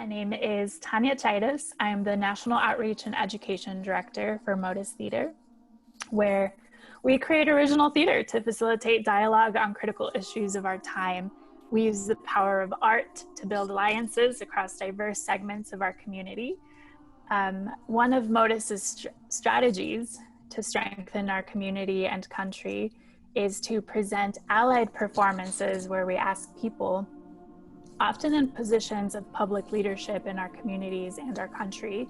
My name is Tanya Titus. I'm the National Outreach and Education Director for Modus Theater, where we create original theater to facilitate dialogue on critical issues of our time. We use the power of art to build alliances across diverse segments of our community. One of Modus's strategies to strengthen our community and country is to present allied performances where we ask people, often in positions of public leadership in our communities and our country,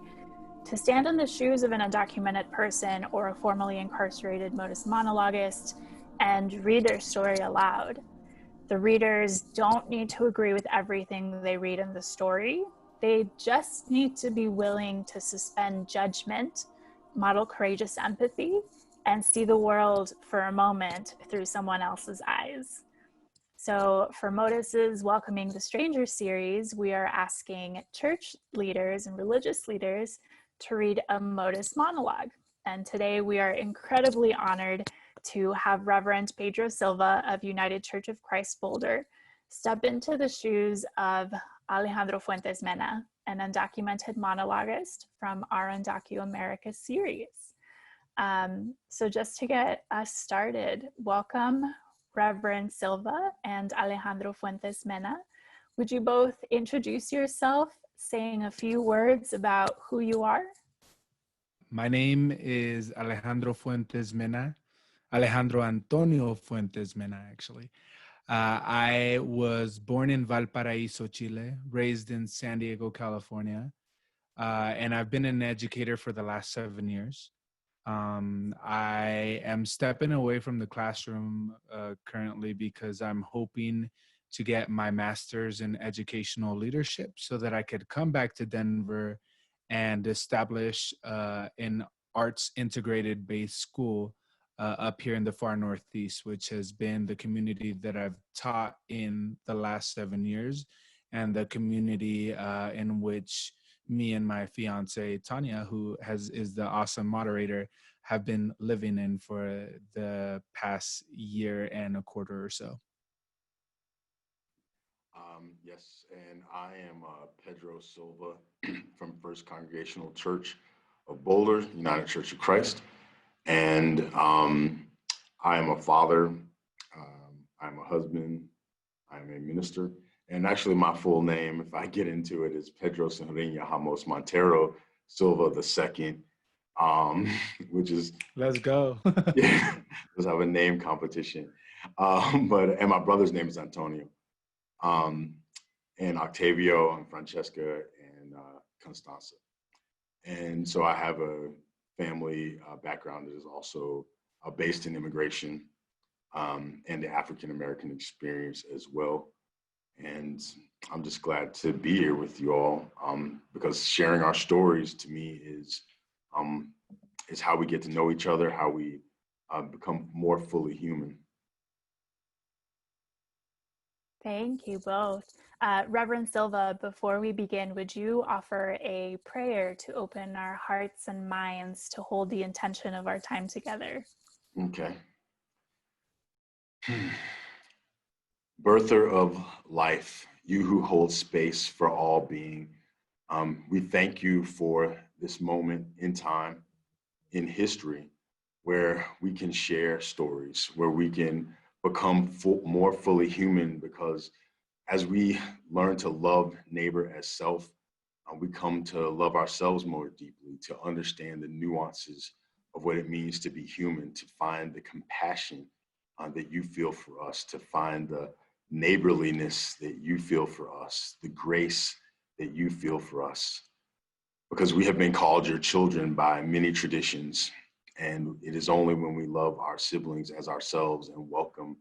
to stand in the shoes of an undocumented person or a formerly incarcerated Modus monologuist and read their story aloud. The readers don't need to agree with everything they read in the story. They just need to be willing to suspend judgment, model courageous empathy, and see the world for a moment through someone else's eyes. So for Modus's Welcoming the Stranger series, we are asking church leaders and religious leaders to read a Modus monologue. And today we are incredibly honored to have Reverend Pedro Silva of United Church of Christ Boulder step into the shoes of Alejandro Fuentes Mena, an undocumented monologuist from our Undocu America series. So just to get us started, welcome Reverend Silva and Alejandro Fuentes Mena. Would you both introduce yourself, saying a few words about who you are? My name is Alejandro Fuentes Mena, Alejandro Antonio Fuentes Mena, actually. I was born in Valparaiso, Chile, raised in San Diego, California, and I've been an educator for the last 7 years. I am stepping away from the classroom currently because I'm hoping to get my master's in educational leadership so that I could come back to Denver and establish an arts integrated based school up here in the far Northeast, which has been the community that I've taught in the last 7 years, and the community in which me and my fiance Tanya, who is the awesome moderator, have been living in for the past year and a quarter or so. Yes, and I am Pedro Silva from First Congregational Church of Boulder, United Church of Christ, and I am a father, I'm a husband, I'm a minister. And actually my full name, if I get into it, is Pedro Senriña Ramos Montero Silva II, which is— Let's go. Yeah, let's have a name competition. And my brother's name is Antonio, and Octavio and Francesca and Constanza. And so I have a family background that is also based in immigration and the African-American experience as well. And I'm just glad to be here with you all because sharing our stories to me is how we get to know each other, how we become more fully human. Thank you both. Reverend Silva, before we begin, would you offer a prayer to open our hearts and minds to hold the intention of our time together? Okay. Birther of life, you who hold space for all being, we thank you for this moment in time, in history, where we can share stories, where we can become more fully human, because as we learn to love neighbor as self, we come to love ourselves more deeply, to understand the nuances of what it means to be human, to find the compassion that you feel for us, to find the neighborliness that you feel for us, the grace that you feel for us. Because we have been called your children by many traditions, and it is only when we love our siblings as ourselves and welcome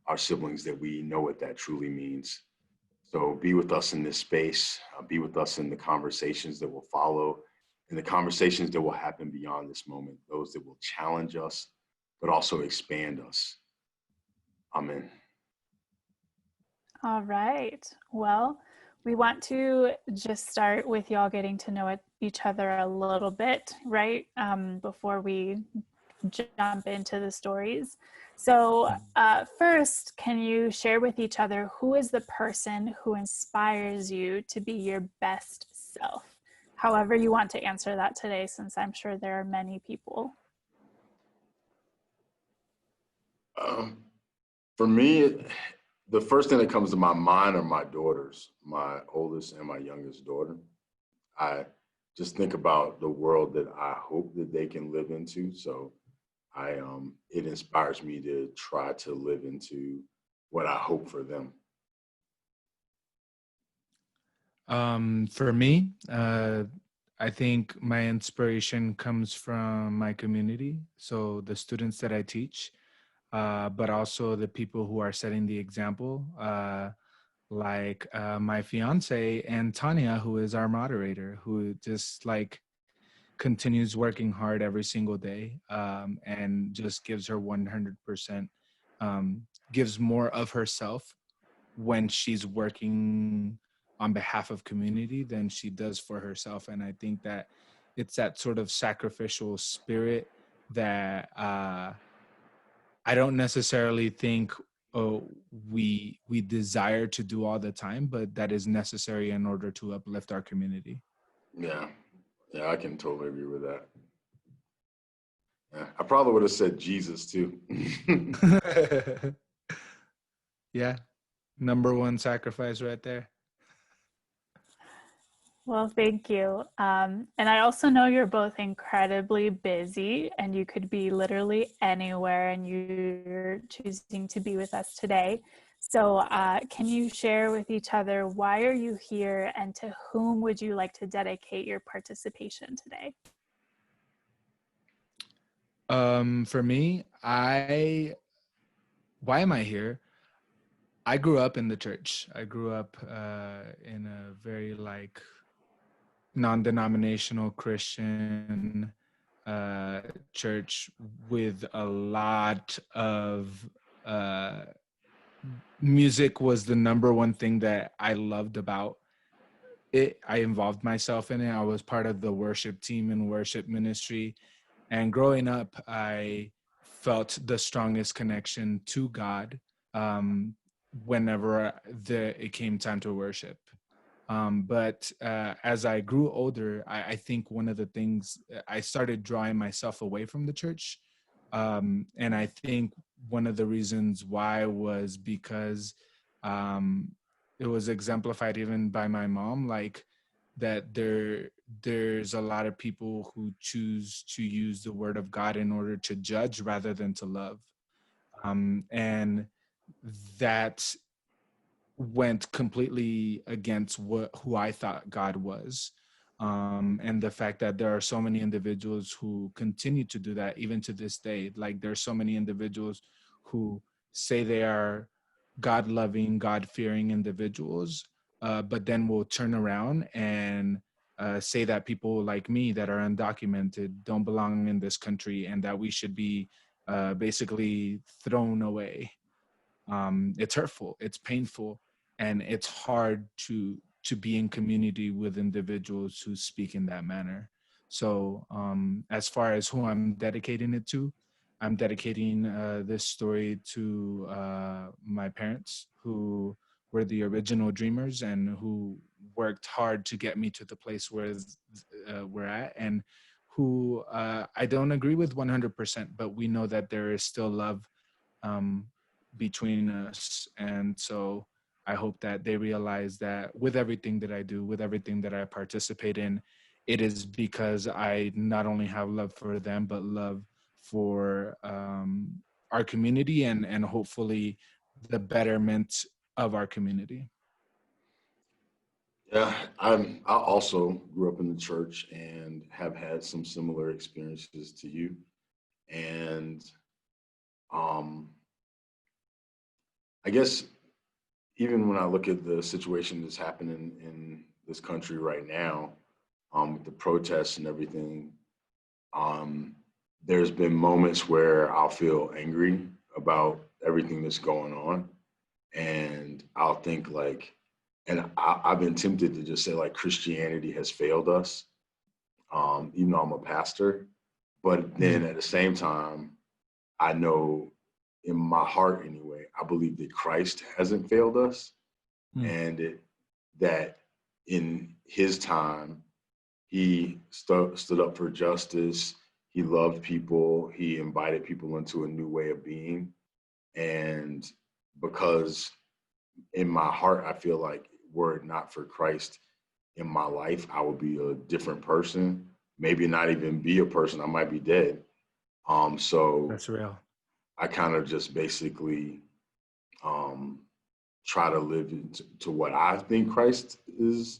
our siblings that we know what that truly means. So be with us in this space, be with us in the conversations that will follow, and the conversations that will happen beyond this moment, those that will challenge us, but also expand us. Amen. All right. Well, we want to just start with y'all getting to know each other a little bit, right? Before we jump into the stories. So first, can you share with each other who is the person who inspires you to be your best self? However you want to answer that today, since I'm sure there are many people. For me, the first thing that comes to my mind are my daughters, my oldest and my youngest daughter. I just think about the world that I hope that they can live into. So it inspires me to try to live into what I hope for them. For me, I think my inspiration comes from my community. So the students that I teach, but also the people who are setting the example, like my fiance and Tanya, who is our moderator, who just like continues working hard every single day, and just gives her 100%, gives more of herself when she's working on behalf of community than she does for herself. And I think that it's that sort of sacrificial spirit that I don't necessarily think we desire to do all the time, but that is necessary in order to uplift our community. Yeah, I can totally agree with that. Yeah, I probably would have said Jesus too. Yeah, number one sacrifice right there. Well, thank you. And I also know you're both incredibly busy and you could be literally anywhere and you're choosing to be with us today. So can you share with each other, why are you here and to whom would you like to dedicate your participation today? For me, why am I here? I grew up in the church. I grew up in a very like non-denominational Christian church with a lot of music was the number one thing that I loved about it. I involved myself in it. I was part of the worship team and worship ministry. And growing up, I felt the strongest connection to God whenever it came time to worship. But as I grew older, I think one of the things, I started drawing myself away from the church. And I think one of the reasons why was because it was exemplified even by my mom, like that there's a lot of people who choose to use the word of God in order to judge rather than to love. And that went completely against who I thought God was. And the fact that there are so many individuals who continue to do that even to this day. Like there's so many individuals who say they are God-loving, God-fearing individuals, but then will turn around and say that people like me that are undocumented don't belong in this country and that we should be basically thrown away. It's hurtful, it's painful, and it's hard to be in community with individuals who speak in that manner. So as far as who I'm dedicating it to, I'm dedicating this story to my parents, who were the original dreamers and who worked hard to get me to the place where we're at, and who I don't agree with 100%, but we know that there is still love um, between us. And so I hope that they realize that with everything that I do, with everything that I participate in, it is because I not only have love for them, but love for our community and hopefully the betterment of our community. Yeah, I also grew up in the church and have had some similar experiences to you. And I guess even when I look at the situation that's happening in this country right now, with the protests and everything, there's been moments where I'll feel angry about everything that's going on. And I'll think like, and I've been tempted to just say like Christianity has failed us, even though I'm a pastor. But then at the same time, I know in my heart anyway, I believe that Christ hasn't failed us, and that in his time, he stood up for justice. He loved people. He invited people into a new way of being. And because in my heart, I feel like were it not for Christ in my life, I would be a different person. Maybe not even be a person. I might be dead. So That's real. I kind of just basically try to live to what I think Christ is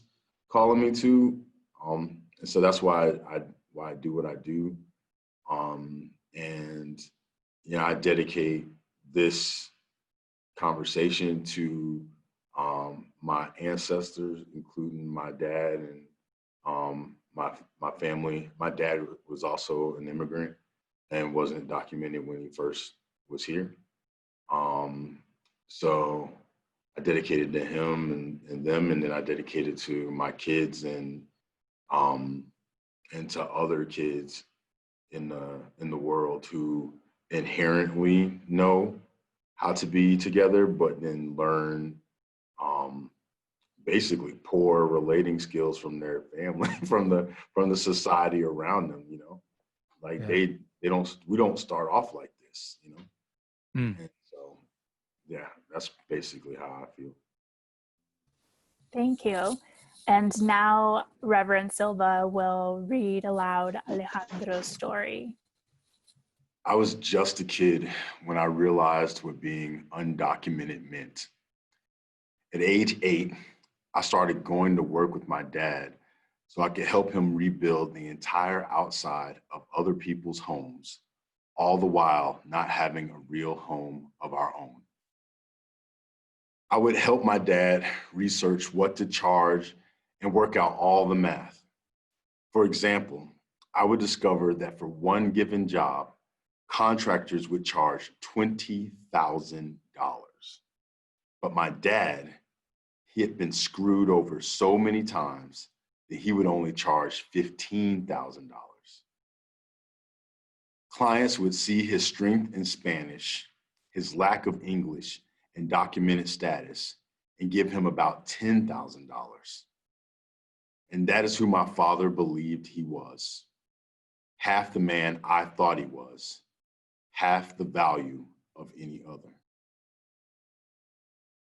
calling me to. And so that's why I do what I do. And I dedicate this conversation to my ancestors, including my dad and my family. My dad was also an immigrant and wasn't documented when he first was here. So I dedicated to him and them, and then I dedicated to my kids and to other kids in the world who inherently know how to be together, but then learn basically poor relating skills from their family, from the society around them. Like we don't start off like this. And so yeah, that's basically how I feel. Thank you. And now Reverend Silva will read aloud Alejandro's story. I was just a kid when I realized what being undocumented meant. At age 8, I started going to work with my dad so I could help him rebuild the entire outside of other people's homes, all the while not having a real home of our own. I would help my dad research what to charge and work out all the math. For example, I would discover that for one given job, contractors would charge $20,000. But my dad, he had been screwed over so many times that he would only charge $15,000. Clients would see his strength in Spanish, his lack of English, and documented status, and give him about $10,000. And that is who my father believed he was. Half the man I thought he was, half the value of any other.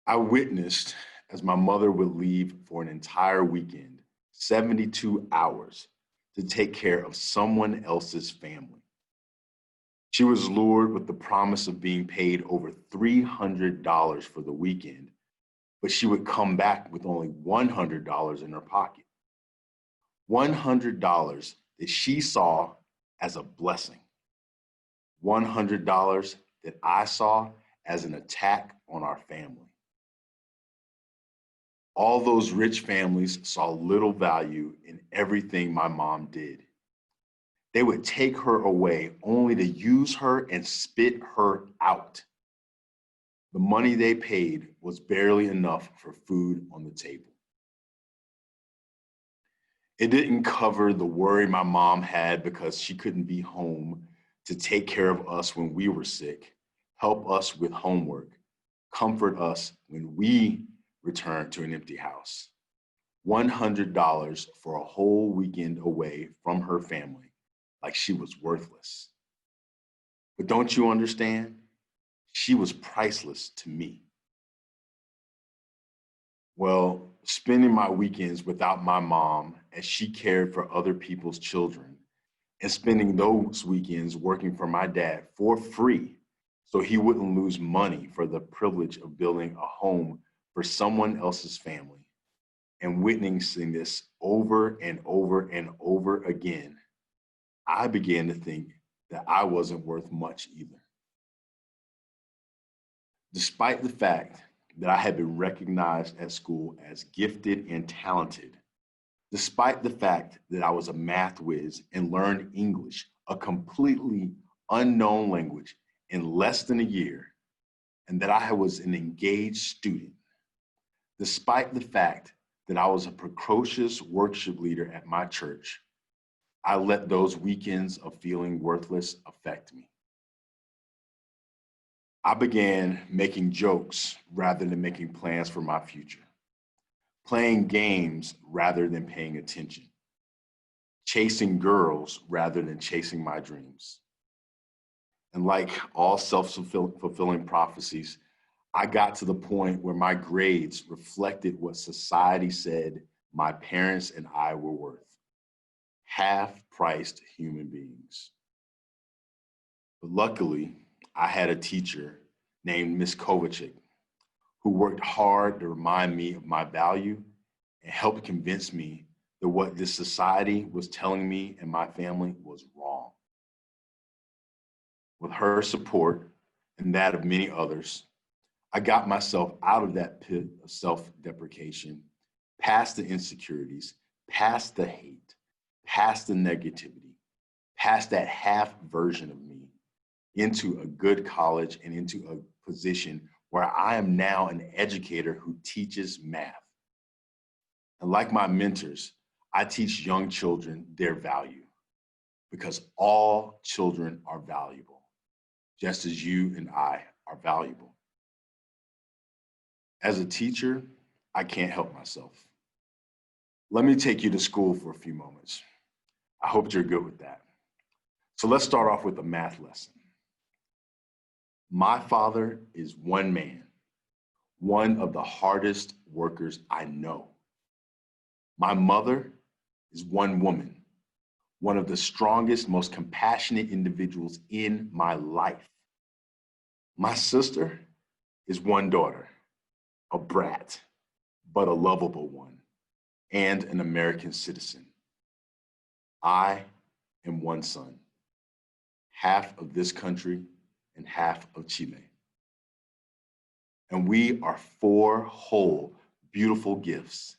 I witnessed as my mother would leave for an entire weekend, 72 hours, to take care of someone else's family. She was lured with the promise of being paid over $300 for the weekend, but she would come back with only $100 in her pocket. $100 that she saw as a blessing. $100 that I saw as an attack on our family. All those rich families saw little value in everything my mom did. They would take her away only to use her and spit her out. The money they paid was barely enough for food on the table. It didn't cover the worry my mom had because she couldn't be home to take care of us when we were sick, help us with homework, comfort us when we returned to an empty house. $100 for a whole weekend away from her family, like she was worthless. But don't you understand? She was priceless to me. Well, spending my weekends without my mom as she cared for other people's children, and spending those weekends working for my dad for free so he wouldn't lose money for the privilege of building a home for someone else's family, and witnessing this over and over and over again, I began to think that I wasn't worth much either. Despite the fact that I had been recognized at school as gifted and talented, despite the fact that I was a math whiz and learned English, a completely unknown language, in less than a year, and that I was an engaged student, despite the fact that I was a precocious worship leader at my church, I let those weekends of feeling worthless affect me. I began making jokes rather than making plans for my future, playing games rather than paying attention, chasing girls rather than chasing my dreams. And like all self-fulfilling prophecies, I got to the point where my grades reflected what society said my parents and I were worth: half-priced human beings. But luckily, I had a teacher named Miss Kovacic who worked hard to remind me of my value and helped convince me that what this society was telling me and my family was wrong. With her support and that of many others, I got myself out of that pit of self-deprecation, past the insecurities, past the hate, past the negativity, past that half version of me, into a good college and into a position where I am now an educator who teaches math. And like my mentors, I teach young children their value, because all children are valuable, just as you and I are valuable. As a teacher, I can't help myself. Let me take you to school for a few moments. I hope you're good with that. So let's start off with a math lesson. My father is one man, one of the hardest workers I know. My mother is one woman, one of the strongest, most compassionate individuals in my life. My sister is one daughter, a brat, but a lovable one, and an American citizen. I am one son, half of this country and half of Chile. And we are four whole, beautiful gifts,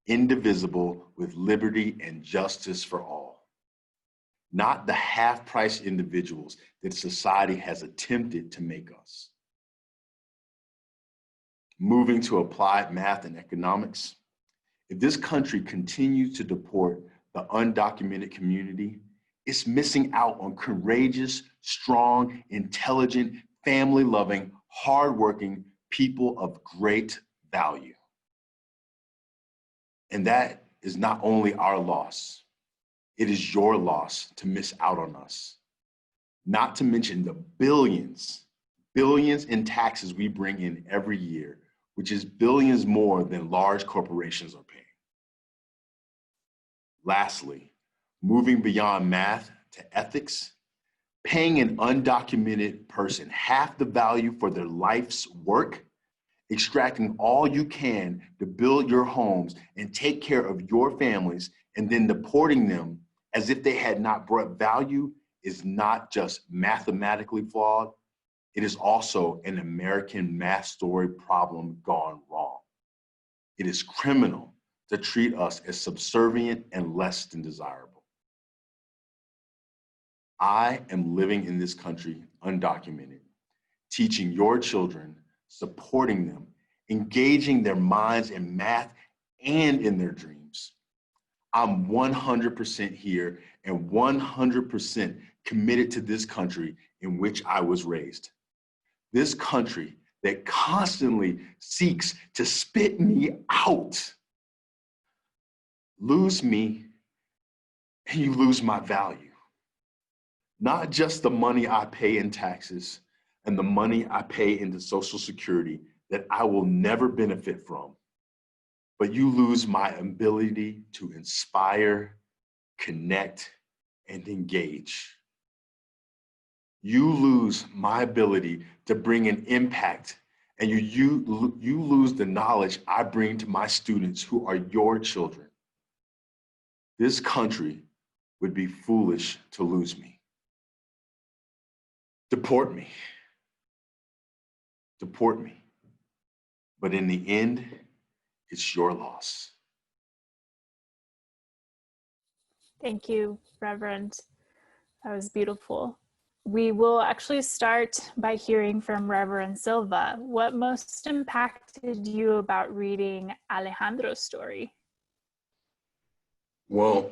indivisible, with liberty and justice for all. Not the half-price individuals that society has attempted to make us. Moving to applied math and economics, if this country continues to deport the undocumented community, it's missing out on courageous, strong, intelligent, family-loving, hardworking people of great value. And that is not only our loss, it is your loss to miss out on us. Not to mention the billions in taxes we bring in every year, which is billions more than large corporations are paying. Lastly, moving beyond math to ethics, paying an undocumented person half the value for their life's work, extracting all you can to build your homes and take care of your families, and then deporting them as if they had not brought value, is not just mathematically flawed, it is also an American math story problem gone wrong. It is criminal to treat us as subservient and less than desirable. I am living in this country undocumented, teaching your children, supporting them, engaging their minds in math and in their dreams. I'm 100% here and 100% committed to this country in which I was raised. This country that constantly seeks to spit me out. Lose me and you lose my value. Not just the money I pay in taxes and the money I pay into Social Security that I will never benefit from, but you lose my ability to inspire, connect, and engage. You lose my ability to bring an impact, and you lose the knowledge I bring to my students who are your children. This country would be foolish to lose me. Deport me. Deport me. But in the end, it's your loss. Thank you, Reverend. That was beautiful. We will actually start by hearing from Reverend Silva. What most impacted you about reading Alejandro's story? Well,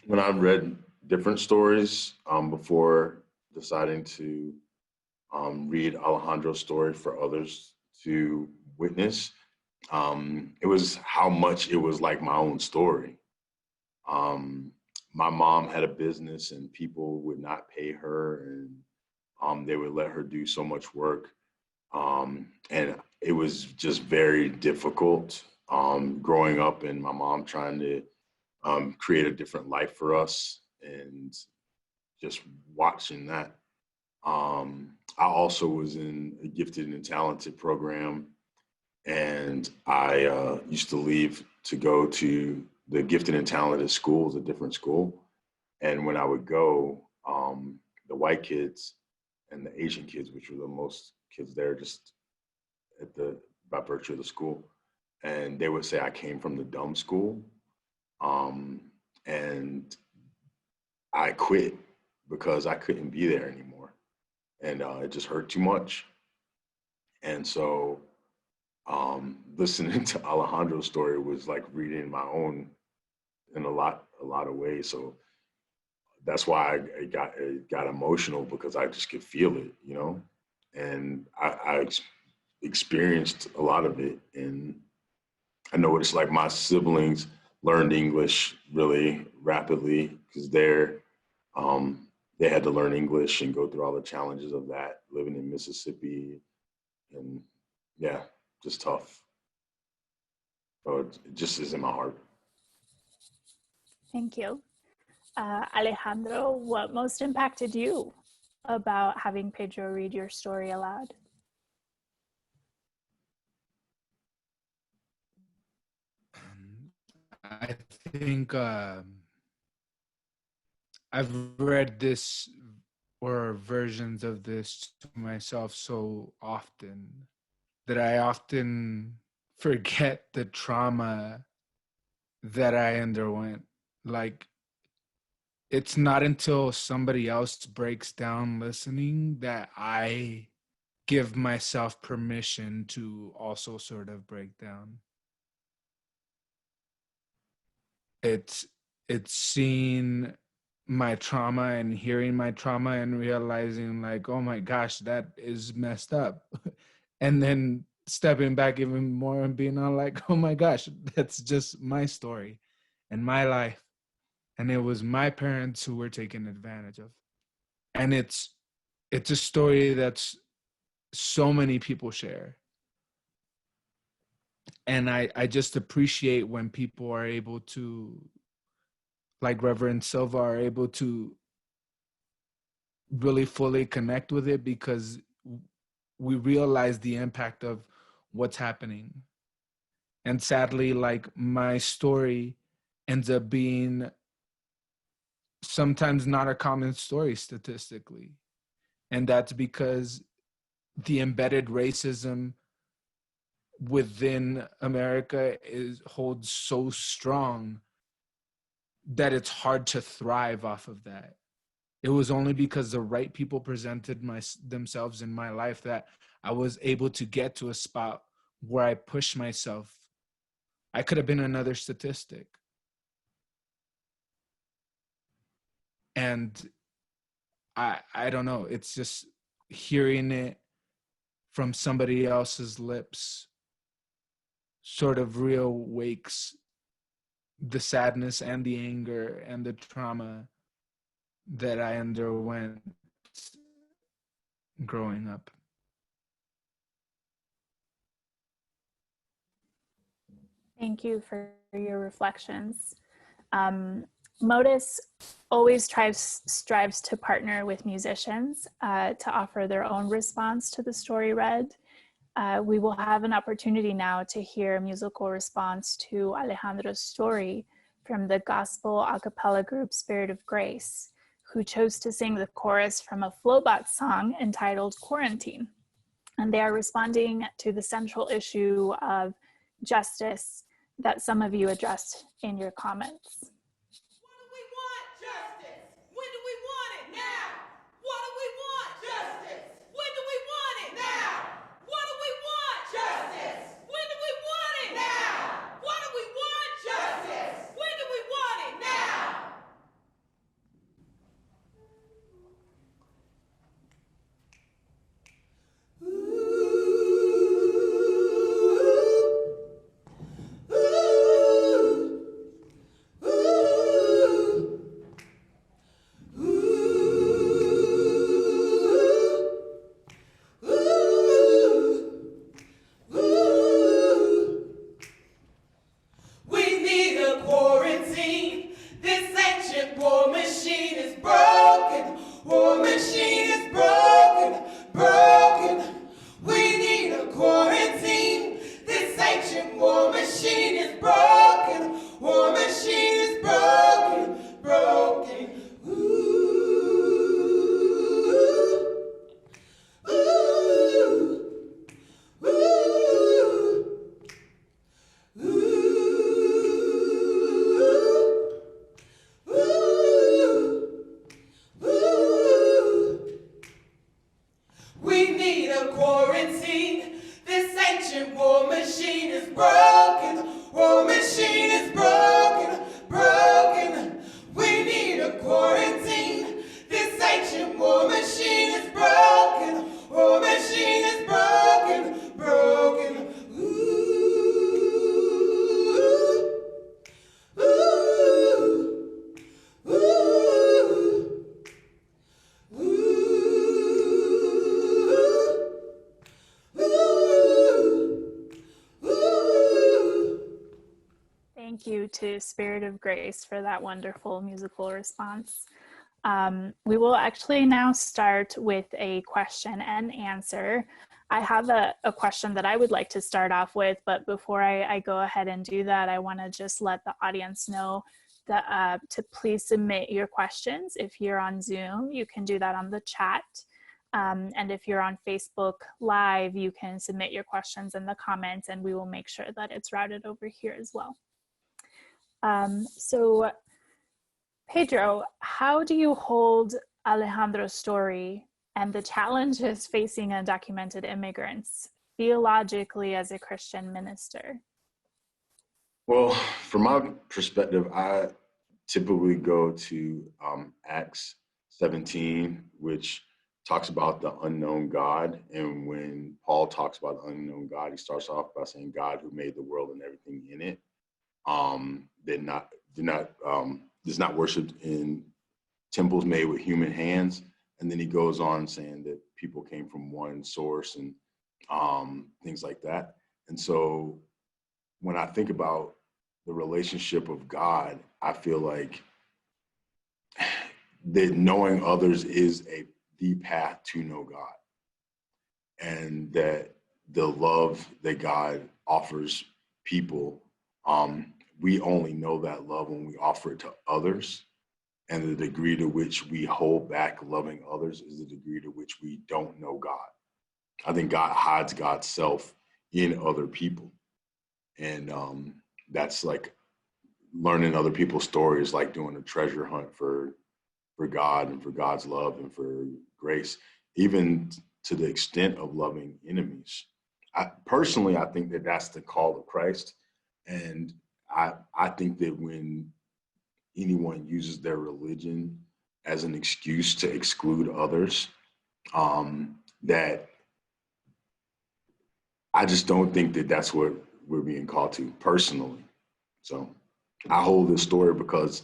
when I read different stories before deciding to read Alejandro's story for others to witness, it was how much it was like my own story. Um, my mom had a business and people would not pay her, and they would let her do so much work. And it was just very difficult growing up and my mom trying to create a different life for us and just watching that. I also was in a gifted and talented program, and I used to leave to go to the gifted and talented schools, a different school. And when I would go, the white kids and the Asian kids, which were the most kids there, just at the by virtue of the school, and they would say I came from the dumb school, um, and I quit because I couldn't be there anymore, and it just hurt too much. And so, listening to Alejandro's story was like reading my own in a lot of ways. So that's why it got emotional because I just could feel it, you know, and I experienced a lot of it, and I know what it's like. My siblings learned English really rapidly because um, they had to learn English and go through all the challenges of that living in Mississippi, and yeah, just tough. So it just is in my heart. Thank you. Alejandro, what most impacted you about having Pedro read your story aloud? I think I've read this or versions of this to myself so often that I often forget the trauma that I underwent. Like, it's not until somebody else breaks down listening that I give myself permission to also sort of break down. It's seeing my trauma and hearing my trauma and realizing like, oh my gosh, that is messed up. And then stepping back even more and being all like, oh my gosh, that's just my story and my life. And it was my parents who were taken advantage of. And it's a story that's so many people share. And I just appreciate when people are able to, like Reverend Silva, are able to really fully connect with it because we realize the impact of what's happening. And sadly, like my story ends up being sometimes not a common story statistically. And that's because the embedded racism within America holds so strong that it's hard to thrive off of that. It was only because the right people presented themselves in my life that I was able to get to a spot where I pushed myself. I could have been another statistic. And I don't know, it's just hearing it from somebody else's lips sort of real wakes the sadness and the anger and the trauma that I underwent growing up. Thank you for your reflections. Modus always strives to partner with musicians to offer their own response to the story read. We will have an opportunity now to hear a musical response to Alejandro's story from the gospel a cappella group Spirit of Grace, who chose to sing the chorus from a Flowbot song entitled Quarantine. And they are responding to the central issue of justice that some of you addressed in your comments. What do we want? Justice. When do we want it? Now. What do we want? Justice. When do we want it? Now. What do we want? Justice. When do we want it? Now. What do we want? Justice. When do we want it? Now. ancient war machine is broken. War machine is broken, broken. We need a quarantine. This ancient war machine is broken. War machine is broken, broken. Ooh, ooh, ooh. Thank you to Spirit of Grace for that wonderful musical response. We will actually now start with a question and answer. I have a question that I would like to start off with, but before I go ahead and do that, I want to just let the audience know that to please submit your questions. If you're on Zoom, you can do that on the chat. And if you're on Facebook Live, you can submit your questions in the comments and we will make sure that it's routed over here as well. So Pedro, how do you hold Alejandro's story and the challenges facing undocumented immigrants theologically as a Christian minister? Well, from my perspective, I typically go to Acts 17, which talks about the unknown God. And when Paul talks about the unknown God, he starts off by saying, God who made the world and everything in it, is not worshipped in temples made with human hands. And then he goes on saying that people came from one source and things like that. And so when I think about the relationship of God, I feel like that knowing others is the path to know God, and that the love that God offers people, we only know that love when we offer it to others. And the degree to which we hold back loving others is the degree to which we don't know God. I think God hides God's self in other people. And that's like learning other people's stories, like doing a treasure hunt for God and for God's love and for grace, even to the extent of loving enemies. I think that that's the call of Christ. And I think that when anyone uses their religion as an excuse to exclude others, that I just don't think that that's what we're being called to personally. So I hold this story because,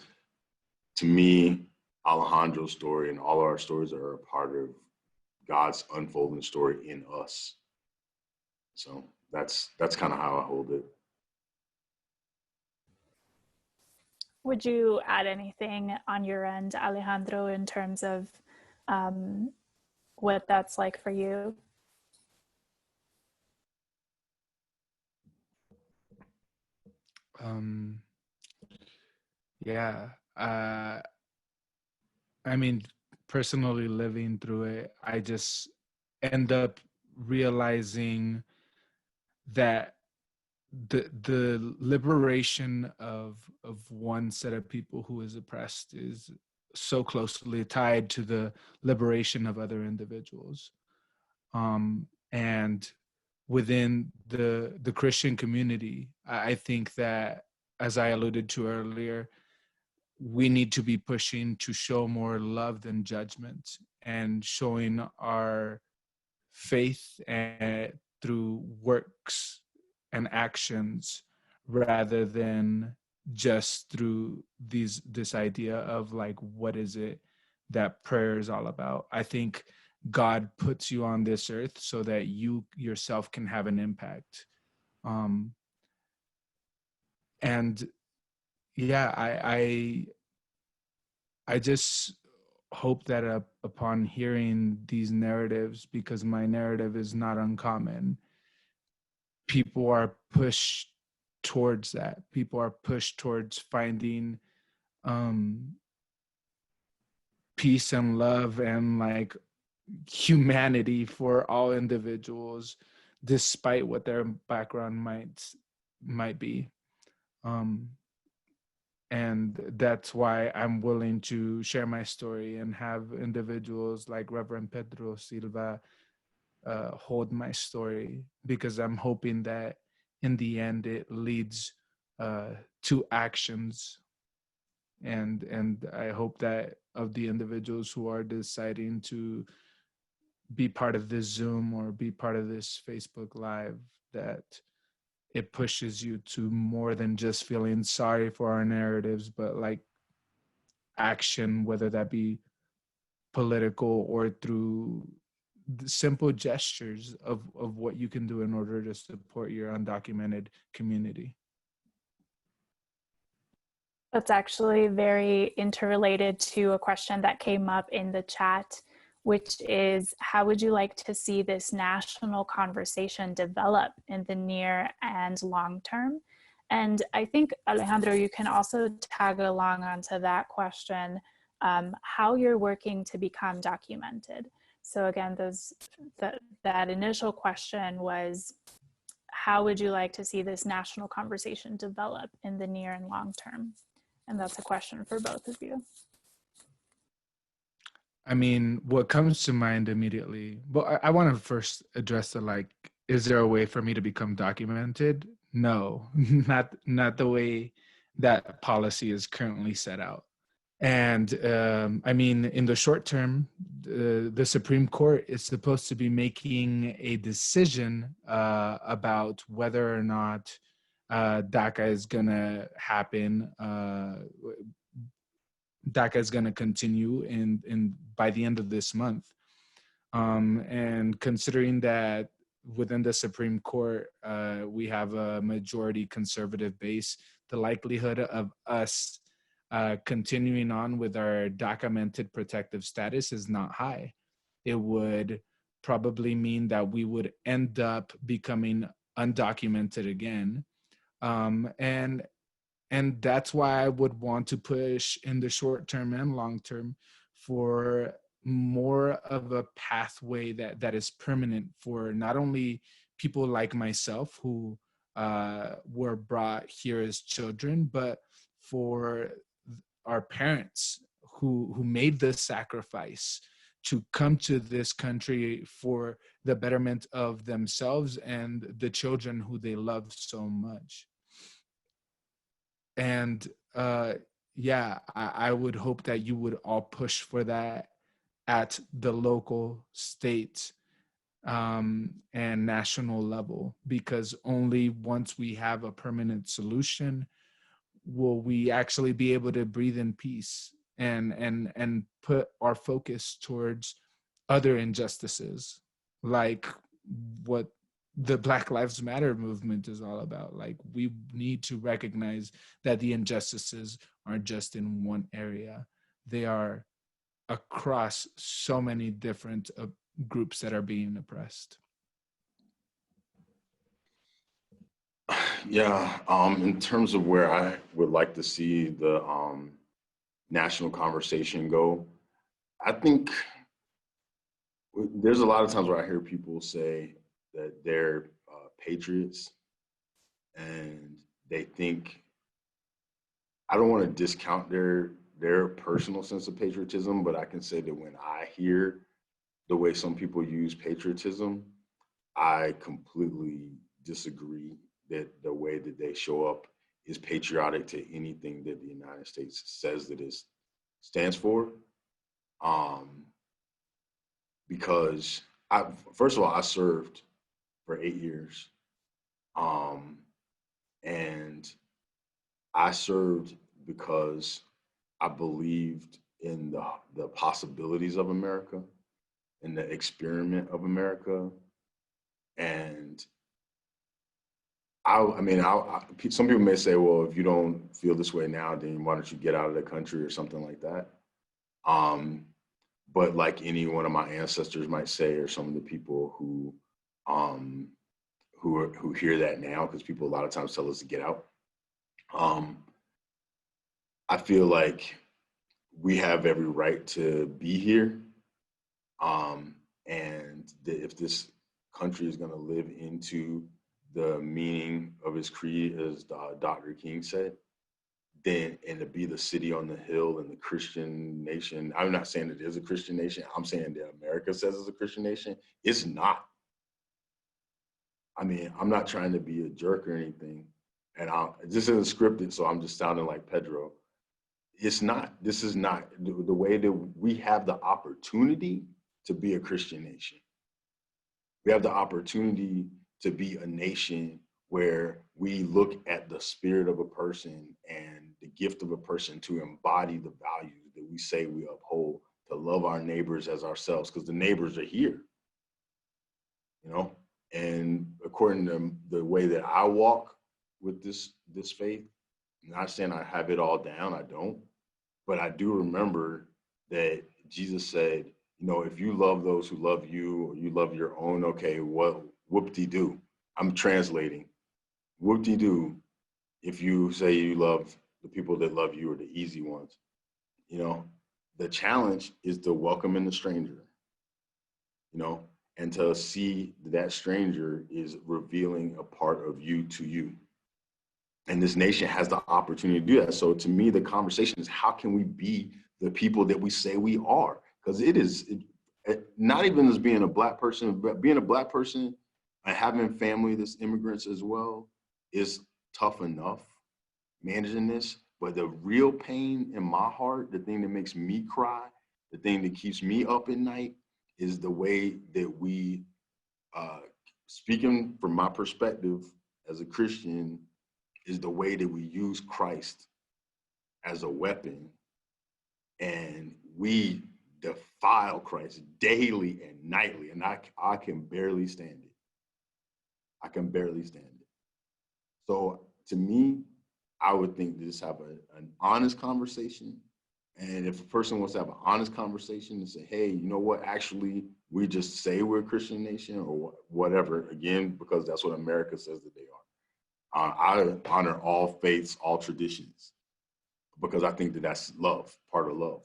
to me, Alejandro's story and all of our stories are a part of God's unfolding story in us. So that's kind of how I hold it. Would you add anything on your end, Alejandro, in terms of what that's like for you? Yeah. I mean, personally living through it, I just end up realizing that the liberation of one set of people who is oppressed is so closely tied to the liberation of other individuals. And within the Christian community, I think that, as I alluded to earlier, we need to be pushing to show more love than judgment, and showing our faith through works and actions rather than just through this idea of like, what is it that prayer is all about. I think God puts you on this earth so that you yourself can have an impact. And yeah, I just hope that upon hearing these narratives, because my narrative is not uncommon, people are pushed towards that. People are pushed towards finding peace and love and like humanity for all individuals, despite what their background might be. And that's why I'm willing to share my story and have individuals like Reverend Pedro Silva hold my story, because I'm hoping that in the end it leads to actions. And I hope that of the individuals who are deciding to be part of this Zoom or be part of this Facebook Live, that it pushes you to more than just feeling sorry for our narratives, but like action, whether that be political or through the simple gestures of what you can do in order to support your undocumented community. That's actually very interrelated to a question that came up in the chat, which is, how would you like to see this national conversation develop in the near and long term? And I think, Alejandro, you can also tag along onto that question, how you're working to become documented. So again, that initial question was, how would you like to see this national conversation develop in the near and long term? And that's a question for both of you. I mean, what comes to mind immediately, well, I want to first address the, like, is there a way for me to become documented? No, not the way that policy is currently set out. And I mean, in the short term, the Supreme Court is supposed to be making a decision about whether or not DACA is going to happen. DACA is going to continue in by the end of this month. And considering that within the Supreme Court, we have a majority conservative base, the likelihood of us continuing on with our documented protective status is not high. It would probably mean that we would end up becoming undocumented again. And that's why I would want to push in the short term and long term for more of a pathway that is permanent for not only people like myself who were brought here as children, but for our parents who made the sacrifice to come to this country for the betterment of themselves and the children who they love so much. And yeah, I would hope that you would all push for that at the local, state, and national level, because only once we have a permanent solution will we actually be able to breathe in peace and put our focus towards other injustices, like what the Black Lives Matter movement is all about. Like, we need to recognize that the injustices aren't just in one area. They are across so many different groups that are being oppressed. Yeah, in terms of where I would like to see the national conversation go, I think there's a lot of times where I hear people say that they're patriots, and they think, I don't want to discount their personal sense of patriotism, but I can say that when I hear the way some people use patriotism, I completely disagree that the way that they show up is patriotic to anything that the United States says that it stands for. Because first of all, I served for 8 years. And I served because I believed in the possibilities of America and the experiment of America. And some people may say, well, if you don't feel this way now, then why don't you get out of the country or something like that? But like any one of my ancestors might say, or some of the people who hear that now, because people a lot of times tell us to get out. I feel like we have every right to be here. And if this country is going to live into the meaning of its creed, as Dr. King said, then, and to be the city on the hill and the Christian nation. I'm not saying it is a Christian nation. I'm saying that America says it's a Christian nation. It's not. I mean, I'm not trying to be a jerk or anything, and this isn't scripted, so I'm just sounding like Pedro. It's not. This is not the way that we have the opportunity to be a Christian nation. We have the opportunity to be a nation where we look at the spirit of a person and the gift of a person to embody the values that we say we uphold, to love our neighbors as ourselves, because the neighbors are here, you know? And according to the way that I walk with this faith, I'm not saying I have it all down, I don't, but I do remember that Jesus said, you know, if you love those who love you or you love your own, okay, what whoop-de-doo. I'm translating. Whoop-de-doo if you say you love the people that love you are the easy ones. You know, the challenge is to welcome in the stranger, you know, and to see that stranger is revealing a part of you to you. And this nation has the opportunity to do that. So to me, the conversation is how can we be the people that we say we are? Because not even as being a black person, but being a black person and having family that's immigrants as well is tough enough managing this. But the real pain in my heart, the thing that makes me cry, the thing that keeps me up at night is the way that we, speaking from my perspective as a Christian, is the way that we use Christ as a weapon, and we defile Christ daily and nightly, and I can barely stand it. I can barely stand it. So to me, I would think to just have an honest conversation, and if a person wants to have an honest conversation and say, hey, you know what, actually, we just say we're a Christian nation or whatever, again, because that's what America says that they are. I honor all faiths, all traditions, because I think that that's love, part of love.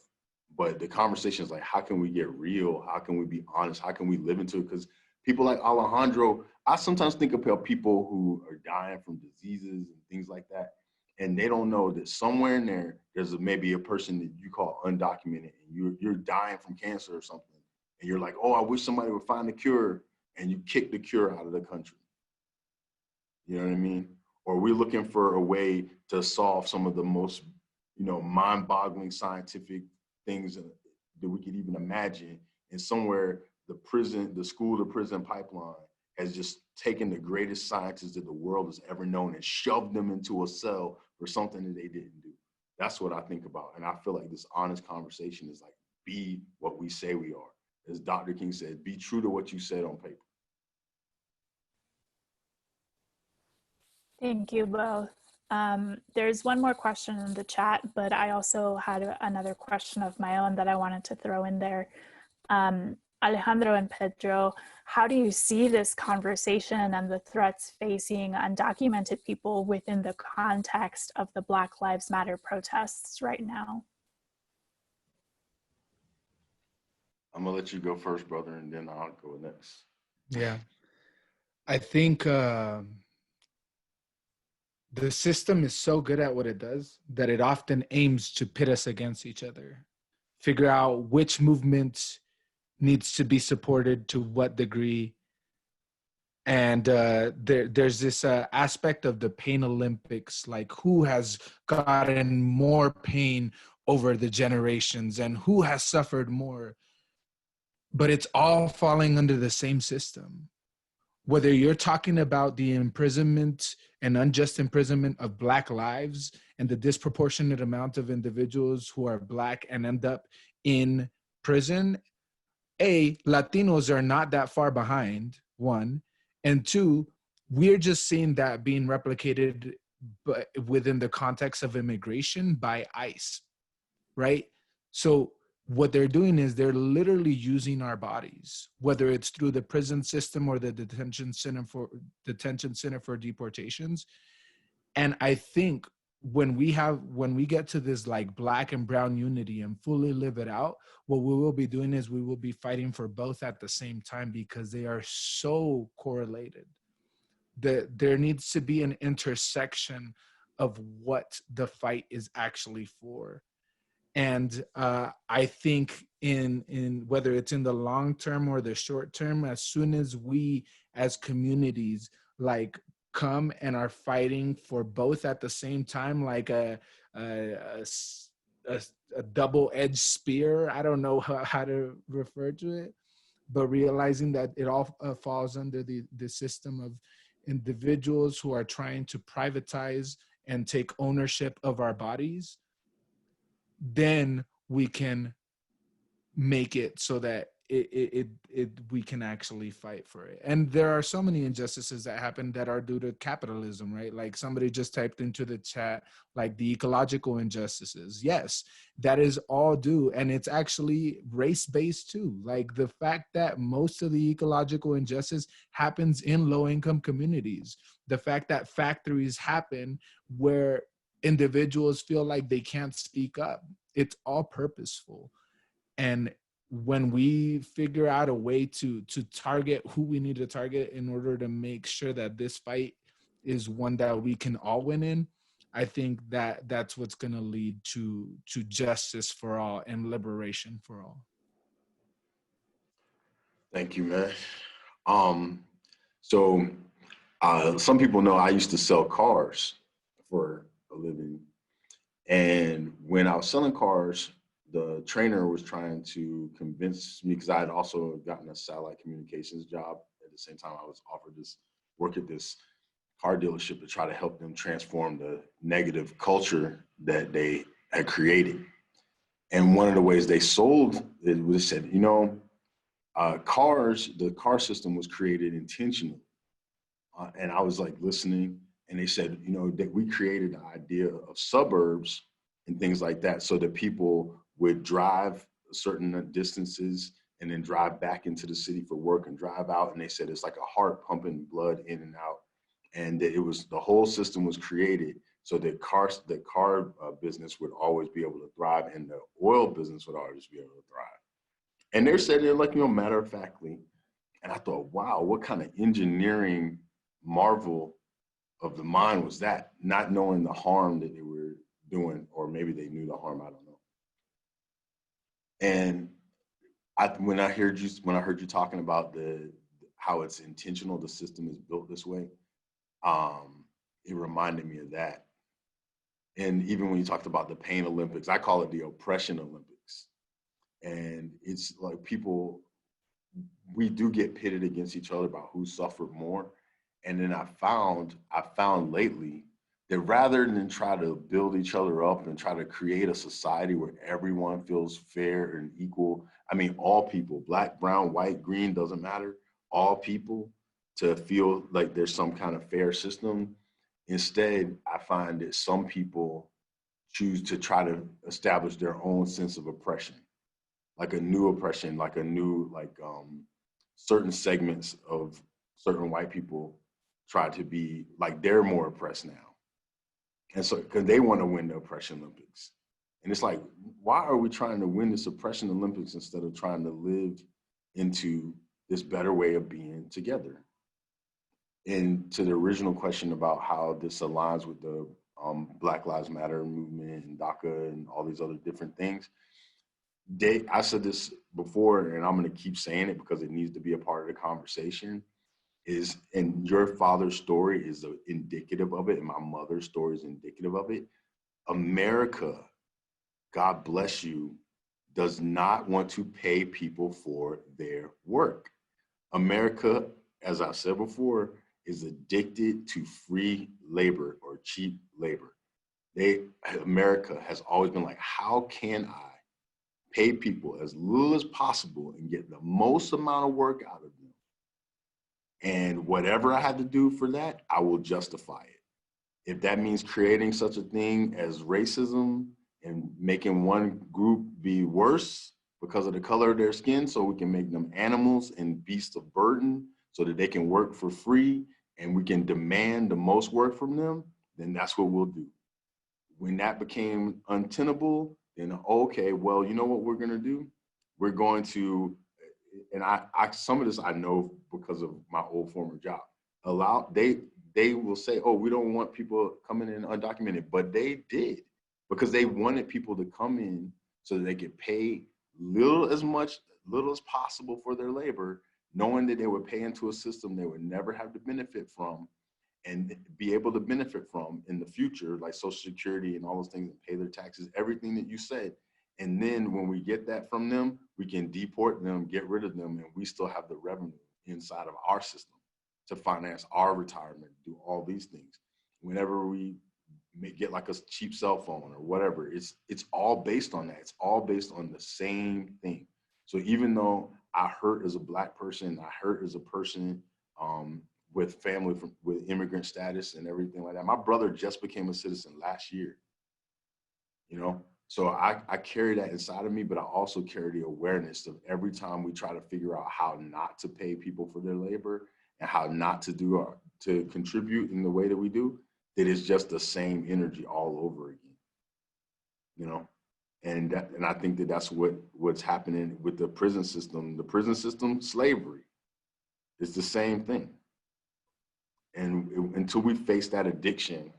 But the conversation is like, how can we get real? How can we be honest? How can we live into it? Because people like Alejandro, I sometimes think about people who are dying from diseases and things like that, and they don't know that somewhere in there, there's maybe a person that you call undocumented, and you're dying from cancer or something, and you're like, oh, I wish somebody would find the cure, and you kick the cure out of the country. You know what I mean? Or we're looking for a way to solve some of the most, you know, mind-boggling scientific things that we could even imagine. And somewhere the school to prison pipeline has just taken the greatest scientists that the world has ever known and shoved them into a cell for something that they didn't do. That's what I think about. And I feel like this honest conversation is like, be what we say we are. As Dr. King said, be true to what you said on paper. Thank you both. There's one more question in the chat, but I also had another question of my own that I wanted to throw in there. Alejandro and Pedro, how do you see this conversation and the threats facing undocumented people within the context of the Black Lives Matter protests right now? I'm gonna let you go first, brother, and then I'll go next. Yeah, I think the system is so good at what it does that it often aims to pit us against each other, figure out which movement needs to be supported to what degree. And there's this aspect of the pain Olympics, like who has gotten more pain over the generations and who has suffered more. But it's all falling under the same system. Whether you're talking about the imprisonment and unjust imprisonment of Black lives and the disproportionate amount of individuals who are Black and end up in prison, Latinos are not that far behind, one. And two, we're just seeing that being replicated within the context of immigration by ICE, right? So what they're doing is they're literally using our bodies, whether it's through the prison system or the detention center for deportations. And I think when we get to this like Black and brown unity and fully live it out, what we will be doing is we will be fighting for both at the same time, because they are so correlated. There needs to be an intersection of what the fight is actually for. And I think in whether it's in the long term or the short term, as soon as we as communities like come and are fighting for both at the same time, like a, a, a double-edged spear. I don't know how to refer to it, but realizing that it all falls under the system of individuals who are trying to privatize and take ownership of our bodies, then we can make it so that we can actually fight for it. And there are so many injustices that happen that are due to capitalism, right? Like somebody just typed into the chat, like the ecological injustices. Yes, that is all due. And it's actually race-based too. Like the fact that most of the ecological injustice happens in low-income communities. The fact that factories happen where individuals feel like they can't speak up. It's all purposeful. And when we figure out a way to target who we need to target in order to make sure that this fight is one that we can all win in, I think that that's what's going to lead to justice for all and liberation for all. Thank you, man. So some people know I used to sell cars for a living. And when I was selling cars, the trainer was trying to convince me, because I had also gotten a satellite communications job at the same time. I was offered this work at this car dealership to try to help them transform the negative culture that they had created. And one of the ways they sold it was, they said, you know, the car system was created intentionally. And I was like listening, and they said, you know, that we created the idea of suburbs and things like that so that people would drive certain distances and then drive back into the city for work and drive out. And they said it's like a heart pumping blood in and out. And it was, the whole system was created so that the car business would always be able to thrive, and the oil business would always be able to thrive. And they're saying it like, you know, matter of factly. And I thought, wow, what kind of engineering marvel of the mind was that, not knowing the harm that they were doing, or maybe they knew the harm, I don't know. And when I heard you talking about how it's intentional, the system is built this way, it reminded me of that. And even when you talked about the pain Olympics, I call it the oppression Olympics. And it's like we do get pitted against each other about who suffered more. And then I found lately that rather than try to build each other up and try to create a society where everyone feels fair and equal, I mean, all people, black, brown, white, green, doesn't matter, all people, to feel like there's some kind of fair system. Instead, I find that some people choose to try to establish their own sense of oppression, like a new oppression, like certain segments of certain white people try to be like they're more oppressed now. And so, because they want to win the oppression Olympics. And it's like, why are we trying to win this oppression Olympics instead of trying to live into this better way of being together? And to the original question about how this aligns with the Black Lives Matter movement and DACA and all these other different things, I said this before, and I'm going to keep saying it because it needs to be a part of the conversation, and your father's story is indicative of it, and my mother's story is indicative of it. America, God bless you, does not want to pay people for their work. America, as I said before, is addicted to free labor or cheap labor. America has always been like, how can I pay people as little as possible and get the most amount of work out of them? And whatever I had to do for that, I will justify it. If that means creating such a thing as racism and making one group be worse because of the color of their skin, so we can make them animals and beasts of burden so that they can work for free and we can demand the most work from them, then that's what we'll do. When that became untenable, then okay, well, you know what we're gonna do? We're going to, and I some of this I know because of my old former job, they will say, oh, we don't want people coming in undocumented, but they did, because they wanted people to come in so that they could pay little as possible for their labor knowing that they would pay into a system they would never have to benefit from and be able to benefit from in the future, like Social Security and all those things, and pay their taxes, everything that you said. And then when we get that from them, we can deport them, get rid of them, and we still have the revenue inside of our system to finance our retirement, do all these things. Whenever we may get like a cheap cell phone or whatever, it's all based on that. It's all based on the same thing. So even though I hurt as a Black person, I hurt as a person with family with immigrant status and everything like that. My brother just became a citizen last year, you know? So I carry that inside of me, but I also carry the awareness of every time we try to figure out how not to pay people for their labor and how not to to contribute in the way that we do, that it's just the same energy all over again, you know? And I think that that's what's happening with the prison system. The prison system, slavery, it's the same thing. And until we face that addiction,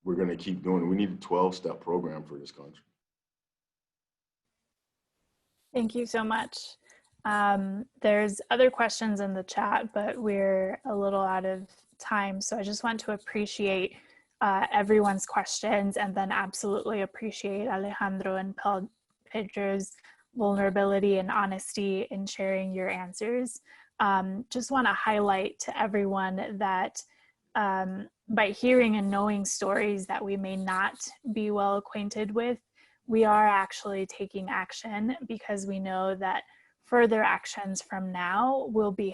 we're going to keep doing it. We need a 12-step program for this country. Thank you so much. There's other questions in the chat, but we're a little out of time. So I just want to appreciate everyone's questions, and then absolutely appreciate Alejandro and Pedro's vulnerability and honesty in sharing your answers. Just want to highlight to everyone that by hearing and knowing stories that we may not be well acquainted with, we are actually taking action, because we know that further actions from now will be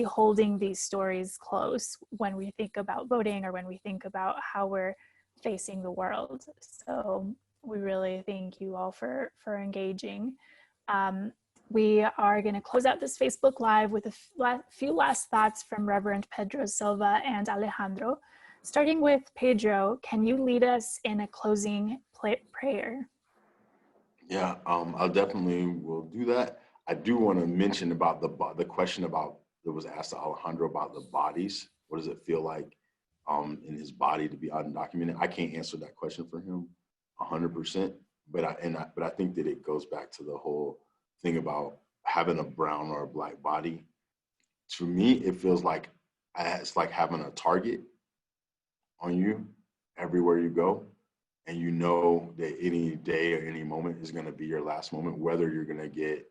holding these stories close when we think about voting or when we think about how we're facing the world. So we really thank you all for engaging. We are going to close out this Facebook Live with a few last thoughts from Reverend Pedro Silva and Alejandro. Starting with Pedro, can you lead us in a closing prayer? Yeah, I definitely will do that. I do want to mention about the question about that was asked to Alejandro about the bodies. What does it feel like in his body to be undocumented? I can't answer that question for him 100%, but I think that it goes back to the whole thing about having a brown or a Black body. To me, it feels like it's like having a target on you everywhere you go, and you know that any day or any moment is going to be your last moment, whether you're going to get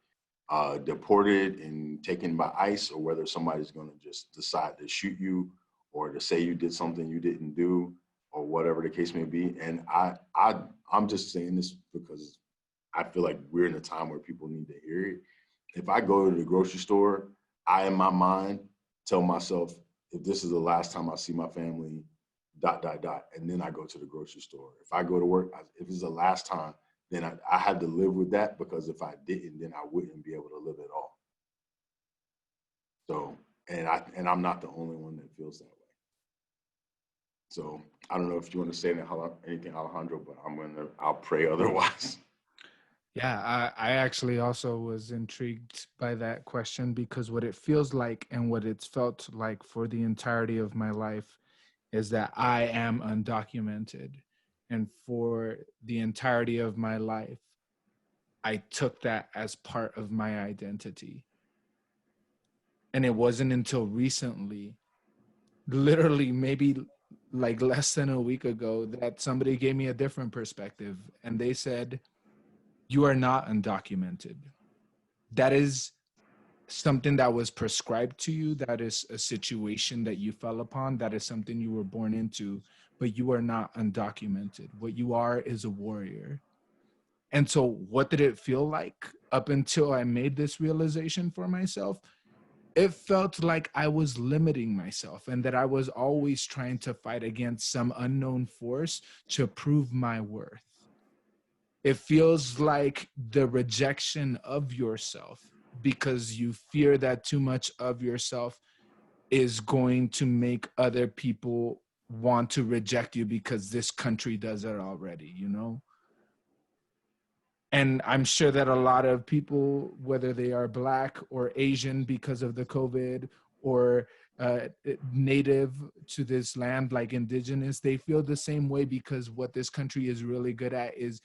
deported and taken by ICE, or whether somebody's going to just decide to shoot you or to say you did something you didn't do, or whatever the case may be. And I'm just saying this because I feel like we're in a time where people need to hear it. If I go to the grocery store, I, in my mind, tell myself, if this is the last time I see my family, ... And then I go to the grocery store. If I go to work, if it's the last time, then I had to live with that, because if I didn't, then I wouldn't be able to live at all. So, and I'm not the only one that feels that way. So I don't know if you want to say anything, Alejandro, but I'll pray otherwise. Yeah, I actually also was intrigued by that question, because what it feels like and what it's felt like for the entirety of my life is that I am undocumented. And for the entirety of my life, I took that as part of my identity. And it wasn't until recently, literally maybe like less than a week ago, that somebody gave me a different perspective. And they said, you are not undocumented. That is something that was prescribed to you. That is a situation that you fell upon. That is something you were born into, but you are not undocumented. What you are is a warrior. And so what did it feel like up until I made this realization for myself? It felt like I was limiting myself, and that I was always trying to fight against some unknown force to prove my worth. It feels like the rejection of yourself, because you fear that too much of yourself is going to make other people want to reject you, because this country does it already, you know? And I'm sure that a lot of people, whether they are Black or Asian because of the COVID, or native to this land, like indigenous, they feel the same way, because what this country is really good at is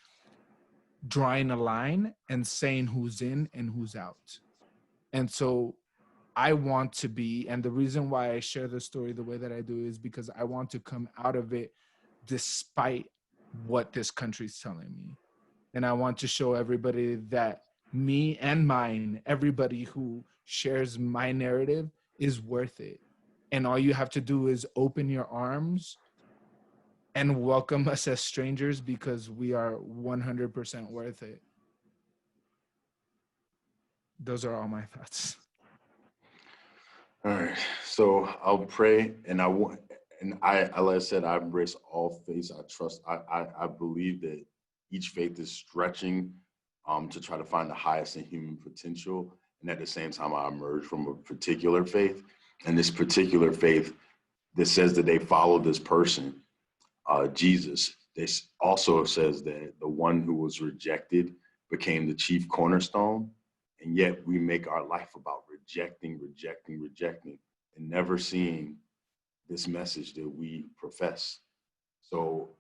drawing a line and saying who's in and who's out. And so I want to be, and the reason why I share the story the way that I do is because I want to come out of it despite what this country's telling me. And I want to show everybody that me and mine, everybody who shares my narrative is worth it. And all you have to do is open your arms and welcome us as strangers because we are 100% worth it. Those are all my thoughts. All right. So I'll pray, and like I said, I embrace all faiths. I trust. I believe that each faith is stretching to try to find the highest in human potential, and at the same time, I emerge from a particular faith, and this particular faith that says that they follow this person, Jesus. This also says that the one who was rejected became the chief cornerstone, and yet we make our life about rejecting, and never seeing this message that we profess. So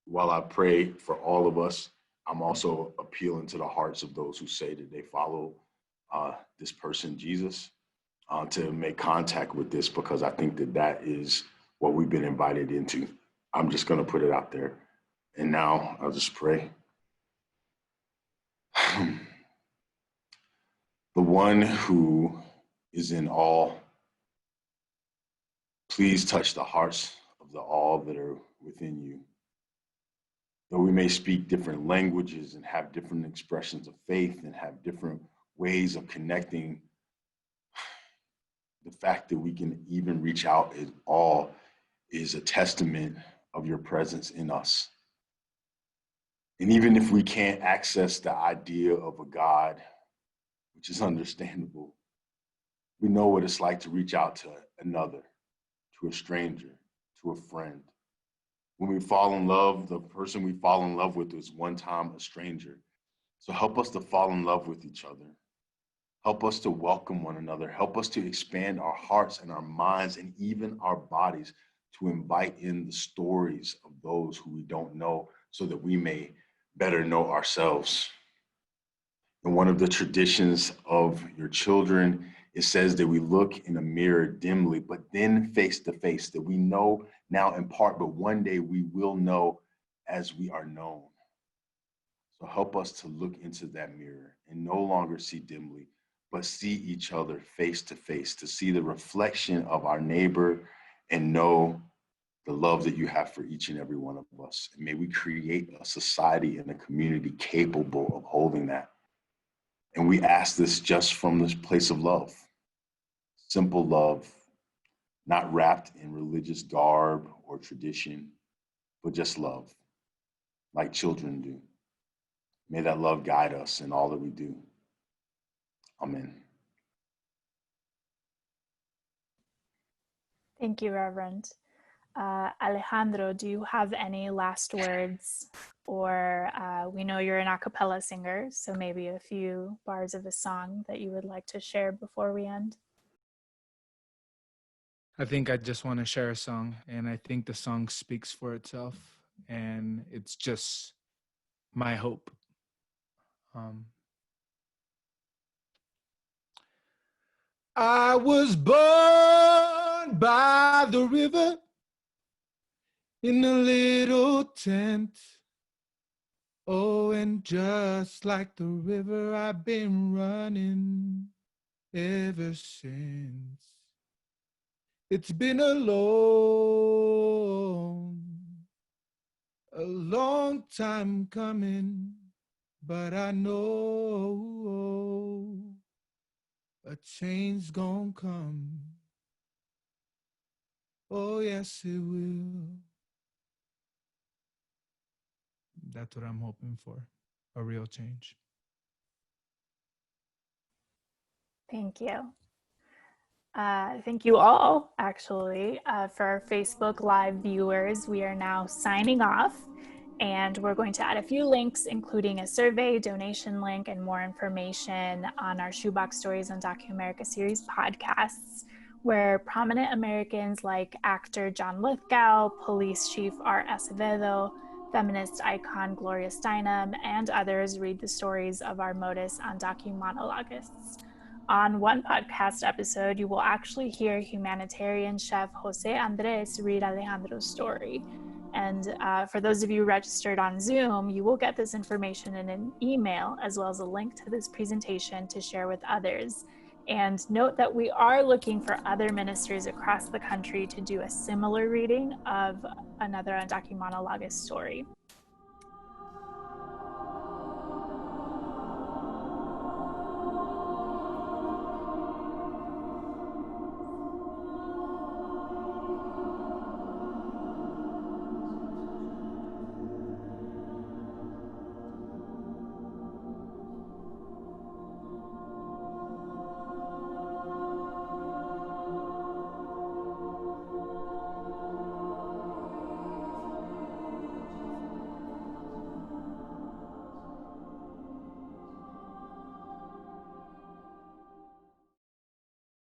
while I pray for all of us, I'm also appealing to the hearts of those who say that they follow this person, Jesus, to make contact with this, because I think that that is what we've been invited into. I'm just going to put it out there. And now I'll just pray. The one who is in all, please touch the hearts of the all that are within you. Though we may speak different languages and have different expressions of faith and have different ways of connecting, the fact that we can even reach out at all is a testament of your presence in us. And even if we can't access the idea of a God, which is understandable, we know what it's like to reach out to another, to a stranger, to a friend. When we fall in love, the person we fall in love with is one time a stranger. So help us to fall in love with each other. Help us to welcome one another. Help us to expand our hearts and our minds and even our bodies to invite in the stories of those who we don't know so that we may better know ourselves. In one of the traditions of your children, it says that we look in a mirror dimly, but then face to face, that we know now in part, but one day we will know as we are known. So help us to look into that mirror and no longer see dimly, but see each other face to face, to see the reflection of our neighbor and know the love that you have for each and every one of us. And may we create a society and a community capable of holding that. And we ask this just from this place of love, simple love, not wrapped in religious garb or tradition, but just love, like children do. May that love guide us in all that we do. Amen. Thank you, Reverend. Alejandro, do you have any last words? Or we know you're an a cappella singer, so maybe a few bars of a song that you would like to share before we end? I think I just want to share a song, and I think the song speaks for itself, and it's just my hope. I was born by the river in a little tent. Oh, and just like the river, I've been running ever since. It's been a long time coming, but I know a change gonna come. Oh, yes, it will. That's what I'm hoping for, a real change. Thank you. Thank you all, actually. For our Facebook Live viewers, we are now signing off, and we're going to add a few links, including a survey, donation link, and more information on our Shoebox Stories Undocumented America series podcasts, where prominent Americans like actor John Lithgow, police chief Art Acevedo, feminist icon Gloria Steinem, and others read the stories of our Modus Undocumented monologists. On one podcast episode, you will actually hear humanitarian chef Jose Andres read Alejandro's story. And for those of you registered on Zoom, you will get this information in an email, as well as a link to this presentation to share with others. And note that we are looking for other ministers across the country to do a similar reading of another undocumented story.